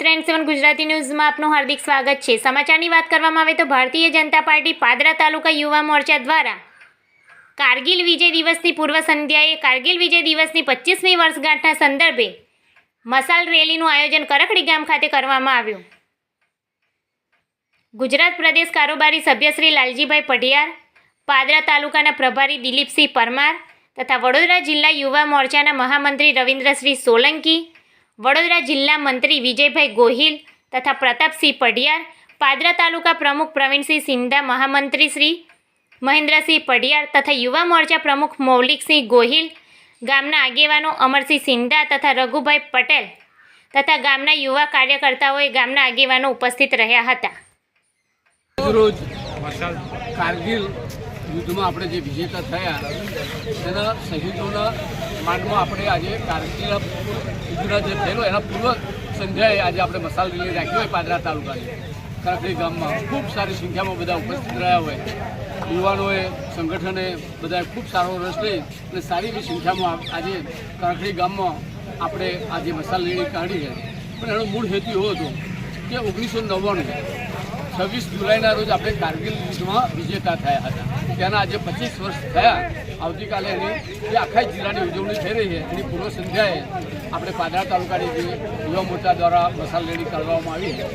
7 ગુજરાતી ન્યૂઝમાં આપનું હાર્દિક સ્વાગત છે। સમાચારની વાત કરવામાં આવે તો ભારતીય જનતા પાર્ટી પાદરા તાલુકા યુવા મોરચા દ્વારા કારગિલ વિજય દિવસની પૂર્વ સંધ્યાએ કારગિલ વિજય દિવસની 25મી વર્ષગાંઠના સંદર્ભે મશાલ રેલીનું આયોજન કરખડી ગામ ખાતે કરવામાં આવ્યું। ગુજરાત પ્રદેશ કારોબારી સભ્ય શ્રી લાલજીભાઈ પઢિયાર, પાદરા તાલુકાના પ્રભારી દિલીપસિંહ પરમાર તથા વડોદરા જિલ્લા યુવા મોરચાના મહામંત્રી રવિન્દ્રસિંહ સોલંકી, વડોદરા જિલ્લા મંત્રી વિજયભાઈ ગોહિલ તથા પ્રતાપસિંહ પઢિયાર, પાદરા તાલુકા પ્રમુખ પ્રવીણસિંહ સિંધા, મહામંત્રી શ્રી મહેન્દ્રસિંહ પઢિયાર તથા યુવા મોરચા પ્રમુખ મૌલિકસિંહ ગોહિલ, ગામના આગેવાનો અમરસિંહ સિંધા તથા રઘુભાઈ પટેલ તથા ગામના યુવા કાર્યકર્તાઓએ ગામના આગેવાનો ઉપસ્થિત રહ્યા હતા। રોજ કારગિલ યુદ્ધમાં આપણે જે વિજેતા થયા તેના શહીદોના માનમાં આપણે આજે કારગિલ યુદ્ધના જે થયેલો એના પૂર્વ સંધ્યાએ આજે આપણે મશાલ રેલી રાખી હોય પાદરા તાલુકાની કરખડી ગામમાં ખૂબ સારી સંખ્યામાં બધા ઉપસ્થિત રહ્યા હોય। યુવાનોએ, સંગઠને બધાએ ખૂબ સારો રસ લઈ અને સારી એવી સંખ્યામાં આજે કરખડી ગામમાં આપણે આજે મશાલ રેલી કાઢી છે। પણ એનો મૂળ હેતુ એવો હતો કે 1999 26 જુલાઈના રોજ આપણે કારગિલ યુદ્ધમાં વિજેતા થયા હતા। ત્યાંના આજે 25 વર્ષ થયા। આવતીકાલે એની જે આખા જિલ્લાની ઉજવણી થઈ રહી છે એની પૂર્વ સંધ્યાએ આપણે પાદરા તાલુકાની જે યુવા મોરચા દ્વારા મશાલ રેલી કરવામાં આવી છે।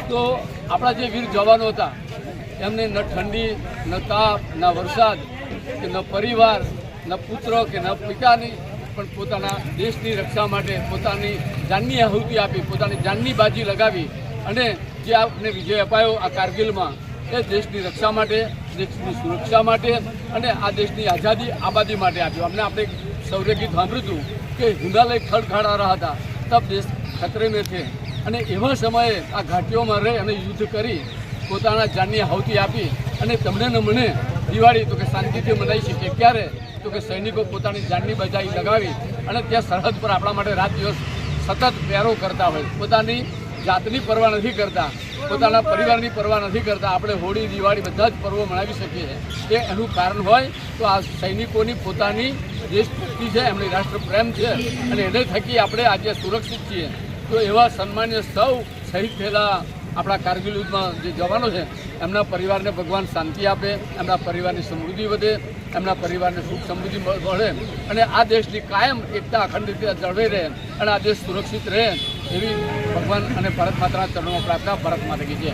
તો આપણા જે વીર જવાનો હતા એમને ન ઠંડી, ન તાપ, ન વરસાદ કે ન પરિવાર, ન પુત્ર કે ન પિતાની પણ પોતાના દેશની રક્ષા માટે પોતાની જાનની આહુતિ આપી, પોતાની જાનની બાજી લગાવી અને જે આપને વિજય અપાયો આ કારગિલમાં એ દેશની રક્ષા માટે, દેશની સુરક્ષા માટે અને આ દેશની આઝાદી આબાદી માટે આપ્યો। અમને આપણે સૌર્ય ગીત સાંભળ્યું હતું કે હિમાલય ખડખડા રહ્યા હતા તબ દેશ ખતરે મેં છે અને એવા સમયે આ ઘાટીઓમાં રહી અને યુદ્ધ કરી પોતાના જાનની આહુતિ આપી અને તમને ને મને દિવાળી તો કે શાંતિથી મનાવી શકીએ। ક્યારે તો કે સૈનિકો પોતાની જાનની બજાઈ લગાવી અને ત્યાં સરહદ પર આપણા માટે રાત દિવસ સતત પહેરો કરતા હોય, પોતાની જાતની પરવા નથી કરતા, પોતાના પરિવારની પરવા નથી કરતા। આપણે હોળી, દિવાળી બધા જ પર્વો મનાવી શકીએ છીએ। એ એનું કારણ હોય તો આ સૈનિકોની પોતાની દેશભક્તિ છે, એમની રાષ્ટ્રપ્રેમ છે અને એને થકી આપણે આજે સુરક્ષિત છીએ। તો એવા સન્માનીય સૌ શહીદ થયેલા આપણા કારગિલ યુદ્ધમાં જે જવાનો છે એમના પરિવારને ભગવાન શાંતિ આપે, એમના પરિવારની સમૃદ્ધિ વધે, એમના પરિવારને સુખ સમૃદ્ધિ મળે અને આ દેશની કાયમ એકતા અખંડિતતા જળવાઈ રહે અને આ દેશ સુરક્ષિત રહે એવી ભગવાન અને ભારત માતાના ચરણોમાં પ્રાર્થના ભારત માતા કી જય।